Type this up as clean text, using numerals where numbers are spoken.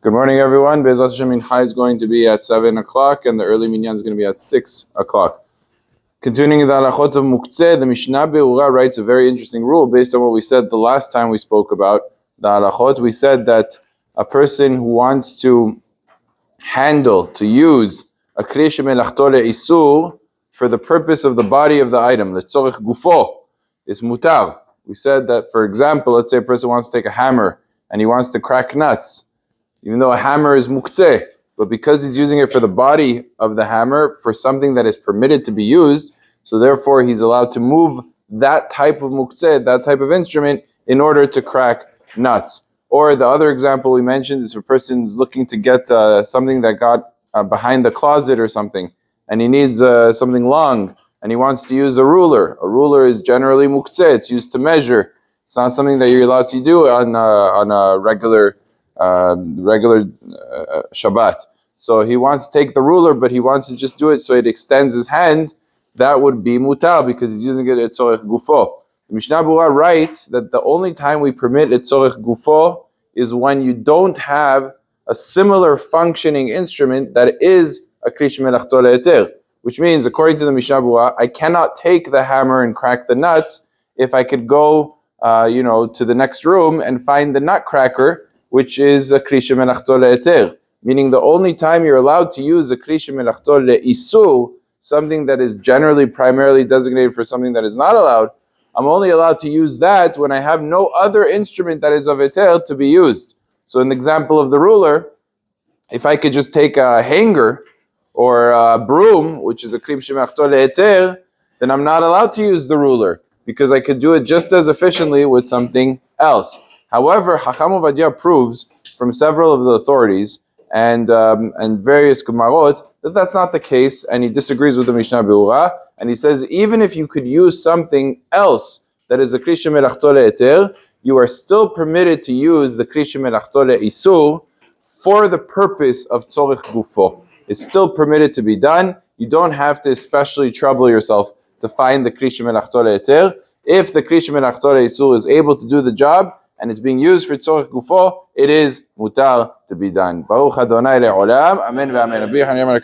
Good morning, everyone. Be'ezrat Hashem Mincha is going to be at 7 o'clock, and the early minyan is going to be at 6 o'clock. Continuing the Halachot of Muktze, the Mishnah Be'ura writes a very interesting rule based on what we said the last time we spoke about the Halachot. We said that a person who wants to use a Kli shemelachto le'isur for the purpose of the body of the item, letzorech gufo, is mutar. We said that, for example, let's say a person wants to take a hammer and he wants to crack nuts. Even though a hammer is muktze, but because he's using it for the body of the hammer, for something that is permitted to be used, so therefore he's allowed to move that type of muktze, that type of instrument, in order to crack nuts. Or the other example we mentioned is if a person's looking to get something that got behind the closet or something, and he needs something long, and he wants to use a ruler. A ruler is generally muktze, it's used to measure. It's not something that you're allowed to do on a regular Shabbat. So he wants to take the ruler, but he wants to just do it so it extends his hand. That would be mutar because he's using it etzorech gufo. The Mishnah Berurah writes that the only time we permit etzorech gufo is when you don't have a similar functioning instrument that is a kli shemelachto le'eter. Which means, according to the Mishnah Berurah, I cannot take the hammer and crack the nuts if I could go to the next room and find the nutcracker, which is a kli shemelachto le'eter. Meaning the only time you're allowed to use a kli shemelachto le'isur, something that is generally primarily designated for something that is not allowed, I'm only allowed to use that when I have no other instrument that is of eter to be used. So in the example of the ruler, if I could just take a hanger or a broom, which is a kli shemelachto le'eter, then I'm not allowed to use the ruler because I could do it just as efficiently with something else. However, Chacham Ovadia proves from several of the authorities and various Gemarot that that's not the case, and he disagrees with the Mishnah Berurah, and he says even if you could use something else that is a Kli shemelachto le'eter, you are still permitted to use the Kli shemelachto le'isur for the purpose of tzorech gufo. It's still permitted to be done. You don't have to especially trouble yourself to find the Kli shemelachto le'eter. If the Kli shemelachto le'isur is able to do the job, and it's being used for tzorech gufo, it is mutar to be done. Baruch Adonai le'olam. Amen ve'amen.